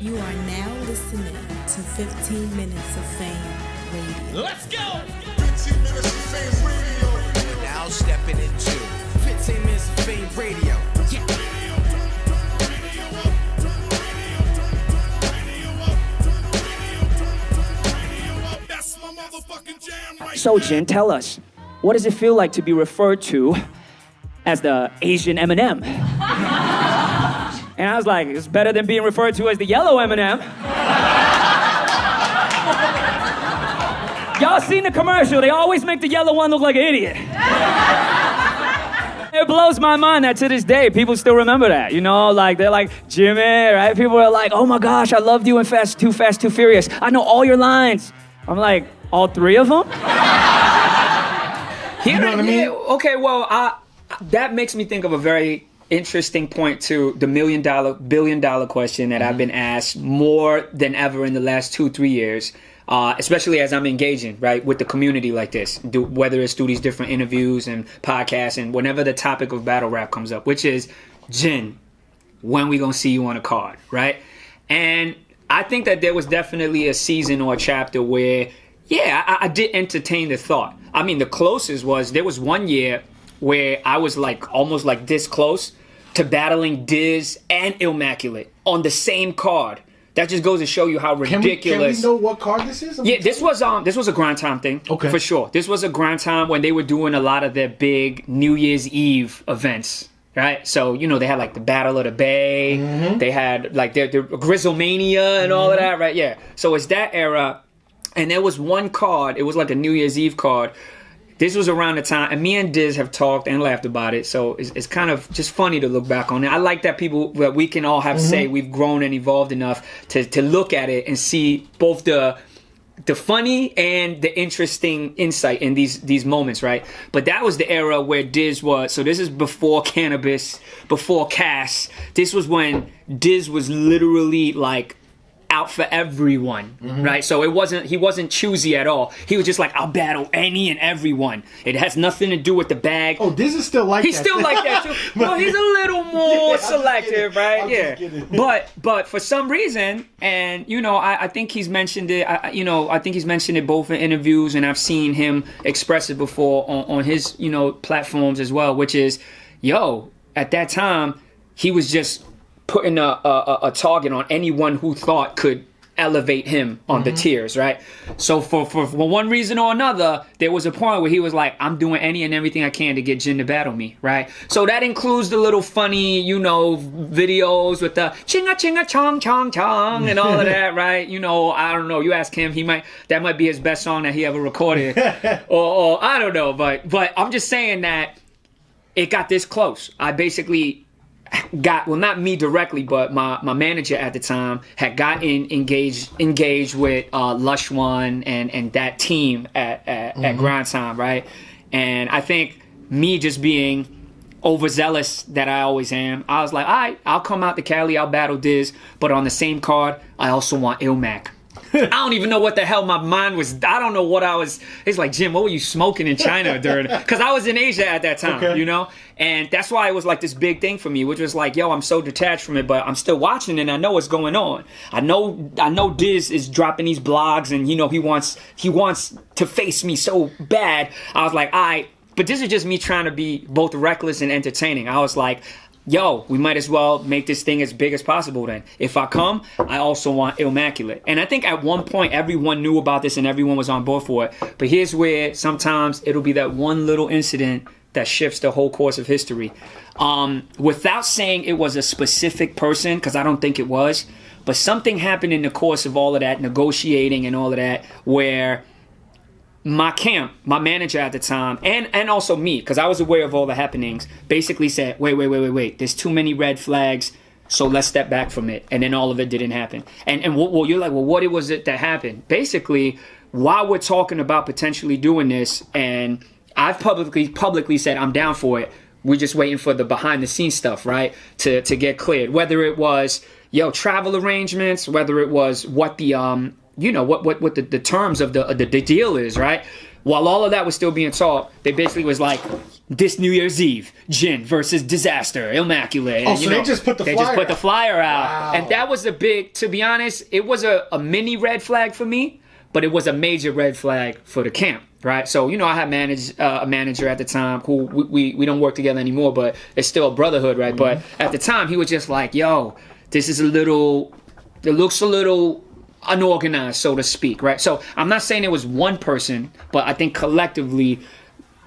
You are now listening to 15 Minutes of Fame Radio. Let's go! 15 Minutes of Fame Radio. We're now stepping into 15 Minutes of Fame Radio. Yeah. So, Jin, tell us, what does it feel like to be referred to as the Asian Eminem? And I was like, it's better than being referred to as the yellow Eminem. Y'all seen the commercial? They always make the yellow one look like an idiot. It blows my mind that to this day, people still remember that. You know, like, they're like, Jimmy, right? People are like, oh my gosh, I loved you in Too Fast, Too Furious. I know all your lines. I'm like, all three of them? You know what I mean? Okay, well, that makes me think of a very interesting point to the billion-dollar question that I've been asked more than ever in the last 2-3 years, especially as I'm engaging, right, with the community like this, whether it's through these different interviews and podcasts and whenever the topic of battle rap comes up, which is, Jin, when we gonna see you on a card, right? And I think that there was definitely a season or a chapter where, yeah, I did entertain the thought. I mean, the closest was, there was one year where I was like almost like this close to battling Diz and Illmac on the same card. That just goes to show you how ridiculous. Can we know what card this is? Yeah, this was a grind time thing. Okay. For sure. This was a grind time when they were doing a lot of their big New Year's Eve events. Right? So, you know, they had like the Battle of the Bay. Mm-hmm. They had like their Grizzlemania and all of that, right? Yeah. So it's that era. And there was one card. It was like a New Year's Eve card. This was around the time, and me and Diz have talked and laughed about it, so it's kind of just funny to look back on it. I like that we can all have say we've grown and evolved enough to look at it and see both the funny and the interesting insight in these moments, right? But that was the era where Diz was, so this is before cannabis, before Cass. This was when Diz was literally like out for everyone, right? So he wasn't choosy at all. He was just like, I'll battle any and everyone. It has nothing to do with the bag. Oh, this is still like he's that. He's still like that too. Well, he's a little more selective, right? Yeah. But for some reason, and you know, I think he's mentioned it. I think he's mentioned it both in interviews, and I've seen him express it before on his platforms as well. Which is, at that time, he was just putting a target on anyone who thought could elevate him on the tiers, right? So for one reason or another, there was a point where he was like, I'm doing any and everything I can to get Jin to battle me, right? So that includes the little funny, videos with the chinga chinga chong chong chong and all of that, right? I don't know. You ask him, that might be his best song that he ever recorded. or I don't know, but I'm just saying that it got this close. I basically not me directly, but my manager at the time had gotten engaged with Lush One and that team at Grind Time, right? And I think me just being overzealous that I always am, I was like, all right, I'll come out to Cali, I'll battle Diz, but on the same card, I also want Illmac. I don't even know what the hell my mind was. I don't know what I was. It's like, Jim, what were you smoking in China during? Because I was in Asia at that time, And that's why it was like this big thing for me, which was like, I'm so detached from it, but I'm still watching it and I know what's going on. I know Diz is dropping these blogs and, he wants to face me so bad. I was like, all right. But this is just me trying to be both reckless and entertaining. I was like, we might as well make this thing as big as possible then. If I come, I also want Illmac. And I think at one point everyone knew about this and everyone was on board for it. But here's where sometimes it'll be that one little incident that shifts the whole course of history. Without saying it was a specific person, because I don't think it was, but something happened in the course of all of that negotiating and all of that where my camp, my manager at the time, and also me, because I was aware of all the happenings, basically said, wait, there's too many red flags, so let's step back from it. And then all of it didn't happen. And you're like, what was it that happened? Basically, while we're talking about potentially doing this, and I've publicly said I'm down for it, we're just waiting for the behind the scenes stuff, right, to get cleared. Whether it was, travel arrangements, whether it was what the what the terms of the deal is, right? While all of that was still being talked, they basically was like, this New Year's Eve, Jin versus Dizaster, Immaculate. Oh, And, so they just put the flyer just put the out. flyer out. Wow. And that was a big, to be honest, it was a mini red flag for me, but it was a major red flag for the camp, right? So, I had a manager at the time who we don't work together anymore, but it's still a brotherhood, right? But at the time, he was just like, yo, this is it looks a little unorganized, so to speak, right? So I'm not saying it was one person, but I think collectively,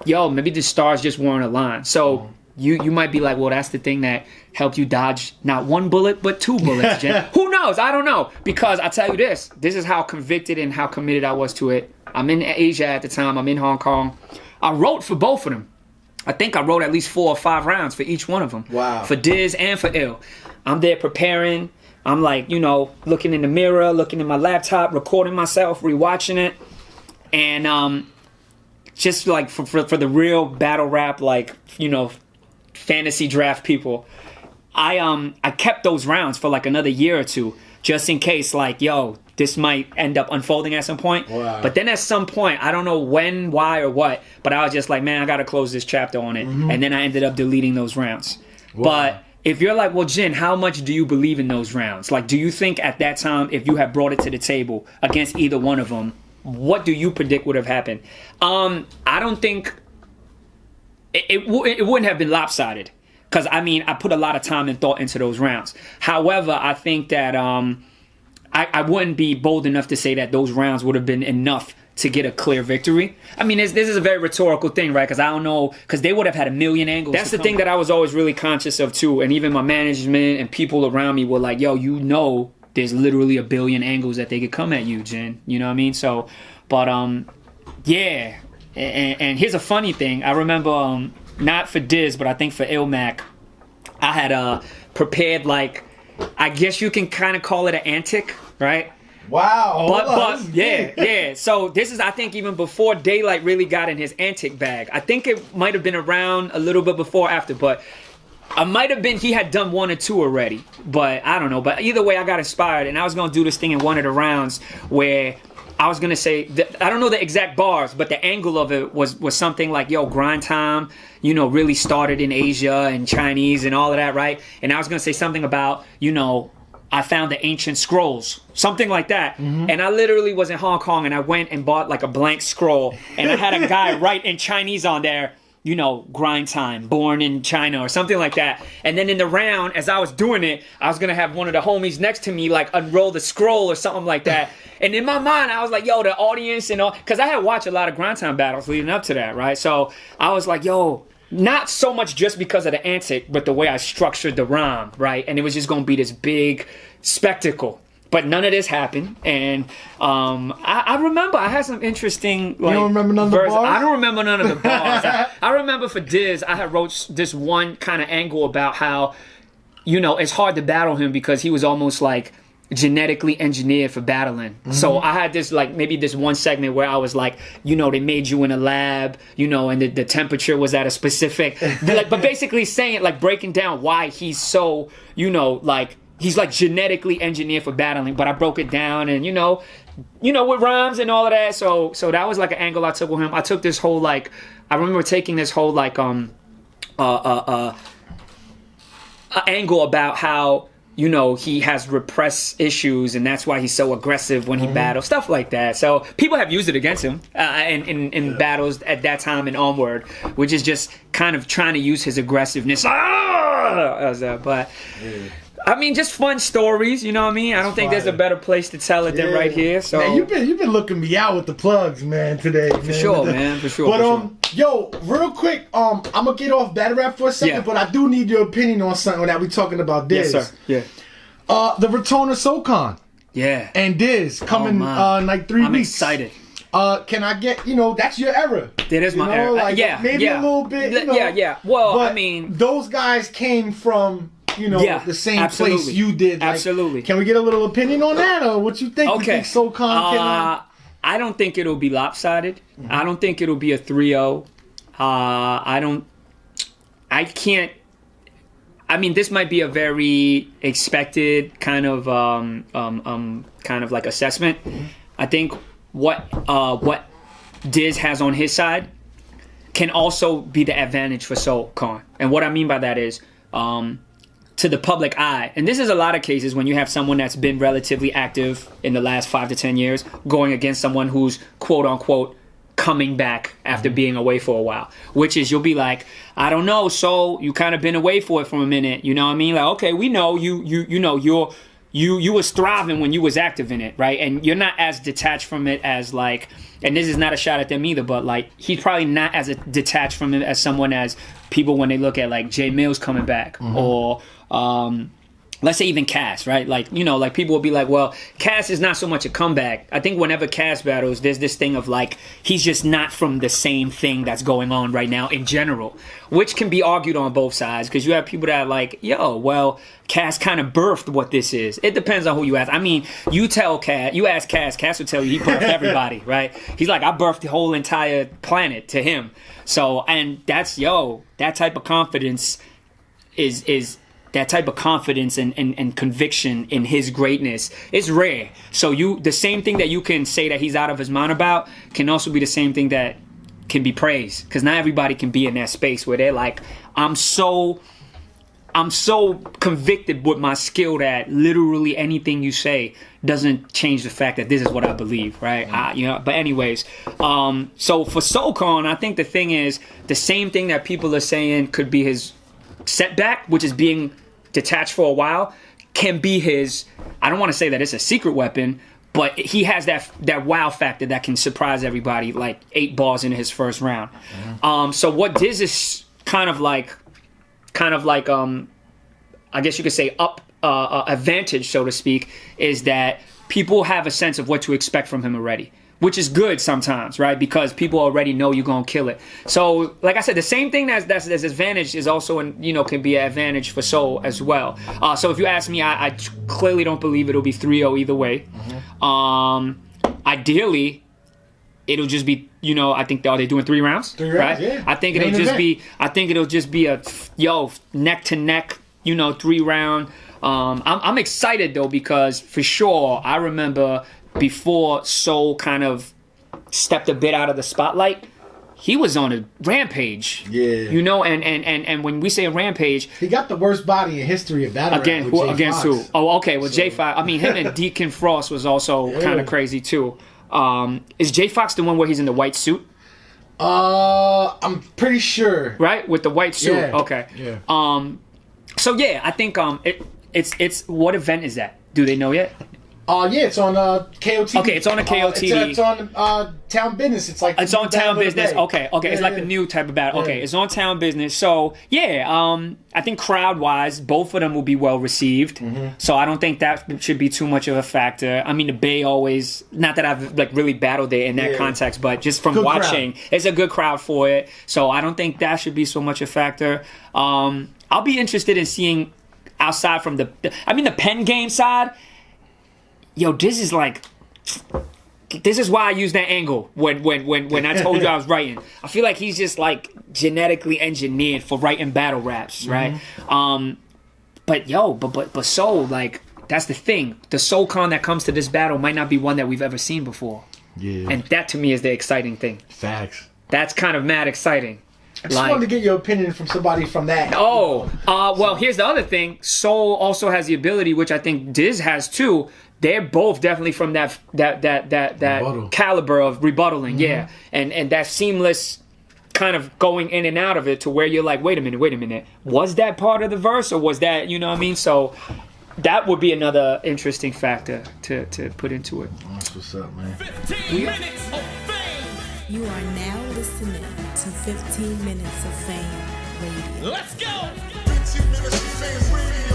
maybe the stars just weren't aligned. So you might be like, well, that's the thing that helped you dodge not one bullet, but two bullets, Jen. Who knows? I don't know. Because I tell you this is how convicted and how committed I was to it. I'm in Asia at the time. I'm in Hong Kong. I wrote for both of them. I think I wrote at least 4 or 5 rounds for each one of them. Wow. For Diz and for Ill. I'm there preparing. I'm like, looking in the mirror, looking in my laptop, recording myself, rewatching it. And just like for the real battle rap, like, fantasy draft people, I kept those rounds for like another year or two, just in case, like, this might end up unfolding at some point. Wow. But then at some point, I don't know when, why, or what, but I was just like, man, I gotta close this chapter on it. And then I ended up deleting those rounds. Wow. But if you're like, well, Jin, how much do you believe in those rounds? Like, do you think at that time, if you had brought it to the table against either one of them, what do you predict would have happened? I don't think it wouldn't have been lopsided, because I put a lot of time and thought into those rounds. However, I think that I wouldn't be bold enough to say that those rounds would have been enough to get a clear victory. This is a very rhetorical thing, right? Because I don't know, because they would have had a million angles. That's the thing that I was always really conscious of too, and even my management and people around me were like, yo, there's literally a billion angles that they could come at you, Jen. You know what I mean? So, but yeah. And here's a funny thing. I remember, not for Diz, but I think for Illmac, I had prepared, like, I guess you can kind of call it an antic, right? Wow. But yeah. So this is, I think, even before Daylight really got in his antic bag. I think it might have been around a little bit before or after, but I might have been, he had done 1 or 2 already, but I don't know. But either way, I got inspired, and I was going to do this thing in one of the rounds where I was going to say, I don't know the exact bars, but the angle of it was something like, grind time, really started in Asia and Chinese and all of that, right? And I was going to say something about, I found the ancient scrolls, something like that. And I literally was in Hong Kong, and I went and bought like a blank scroll, and I had a guy write in Chinese on there, grind time, born in China or something like that. And then in the round, as I was doing it, I was going to have one of the homies next to me, like, unroll the scroll or something like that. And in my mind, I was like, the audience and all, because I had watched a lot of grind time battles leading up to that, right? So I was like, not so much just because of the antic, but the way I structured the rhyme, right? And it was just going to be this big spectacle. But none of this happened, and I remember I had some interesting. Like, you don't remember none of the bars? I don't remember none of the bars. I remember for Diz, I had wrote this one kind of angle about how, it's hard to battle him because he was almost like genetically engineered for battling. So I had this, like, maybe this one segment where I was like, they made you in a lab, and the temperature was at a specific, but basically saying it, like, breaking down why he's so, like, he's like genetically engineered for battling, but I broke it down and with rhymes and all of that. So that was like an angle I took with him. I took this whole, like, I remember taking this whole, like, angle about how, he has repressed issues and that's why he's so aggressive when he battles, stuff like that. So people have used it against him in battles at that time and onward, which is just kind of trying to use his aggressiveness. But just fun stories, you know what I mean? I don't think there's a better place to tell it than right here. So man, you've been looking me out with the plugs, man, today. For sure, man. For sure. But yo, real quick, I'm gonna get off battle rap for a second, but I do need your opinion on something that we talking about Diz. Yes, sir. Yeah. The return of SoCon. Yeah. And Diz coming in like 3 weeks. I'm excited. Can I get, that's your era. That is my era. Like, maybe a little bit, Yeah. Well, but those guys came from, the same place you did. Like, absolutely. Can we get a little opinion on that, or what you think? Okay. You think SoCon can... I don't think it'll be lopsided. I don't think it'll be a 3-0. This might be a very expected kind of like assessment. I think what Diz has on his side can also be the advantage for Soul Khan. And what I mean by that is, to the public eye, and this is a lot of cases when you have someone that's been relatively active in the last 5 to 10 years going against someone who's quote unquote coming back after being away for a while, which is, you'll be like, I don't know, so you kind of been away for it for a minute, you know what I mean? Like, okay, we know you know you was thriving when you was active in it, right? And you're not as detached from it as like, and this is not a shot at them either, but like, he's probably not as detached from it as someone as people when they look at like Jay Mills coming back, or let's say even Cass, right? Like, you know, like people will be like, well, Cass is not so much a comeback. I think whenever Cass battles, there's this thing of like, he's just not from the same thing that's going on right now in general, which can be argued on both sides, because you have people that are like, yo, well, Cass kind of birthed what this is. It depends on who you ask. I mean, you ask Cass will tell you he birthed everybody, right? He's like, I birthed the whole entire planet to him. So, and that's, that type of confidence is that type of confidence and conviction in his greatness is rare. So the same thing that you can say that he's out of his mind about can also be the same thing that can be praised. Because not everybody can be in that space where they're like, I'm so convicted with my skill that literally anything you say doesn't change the fact that this is what I believe, right? But anyways, so for Soul Khan, I think the thing is, the same thing that people are saying could be his setback, which is being detached for a while, can be his, I don't want to say that it's a secret weapon, but he has that wow factor that can surprise everybody, like 8 balls into his first round. So what Diz is kind of like I guess you could say advantage, so to speak, is that people have a sense of what to expect from him already, which is good sometimes, right? Because people already know you're gonna kill it. So, like I said, the same thing that's advantage is also, can be an advantage for Soul as well. So if you ask me, I clearly don't believe it'll be 3-0 either way. Ideally, it'll just be, I think are they doing 3 rounds? 3 rounds, right? yeah. I think it'll just be a neck to neck, 3 round. I'm excited though, because for sure I remember before Soul kind of stepped a bit out of the spotlight, he was on a rampage. Yeah. And when we say a rampage, he got the worst body in history of battle rap. Against who? Oh, okay. Well, J5. I mean, him and Deacon Frost was also kind of crazy too. Is J Fox the one where he's in the white suit? I'm pretty sure. Right, with the white suit. Yeah. Okay. Yeah. So yeah, I think it's what event is that? Do they know yet? Yeah, it's on KOTV. Okay, it's on the KOTV. It's on Town Business. It's like it's on Town Business. Okay, yeah, it's like the new type of battle. Okay, Yeah. it's on Town Business. So yeah, I think crowd wise, both of them will be well received. So I don't think that should be too much of a factor. I mean, the Bay always, not that I've like really battled there in that context, but just from Good watching, it's a good crowd for it. So I don't think that should be so much a factor. I'll be interested in seeing outside from the pen game side. This is why I use that angle when I told you I was writing. I feel like he's just like genetically engineered for writing battle raps, right? But Soul, like, that's the thing. The Soul Khan that comes to this battle might not be one that we've ever seen before. Yeah. And that to me is the exciting thing. Facts. That's kind of mad exciting. I just wanted to get your opinion from somebody from that. Well, here's the other thing. Soul also has the ability, which I think Diz has too. They're both definitely from that caliber of rebuttaling, yeah, and that seamless kind of going in and out of it to where you're like, wait a minute, was that part of the verse or was that, you know what I mean? So that would be another interesting factor to put into it. That's what's up, man. 15 minutes of fame. You are now listening to 15 Minutes of Fame Radio. Let's go. 15 minutes of fame radio.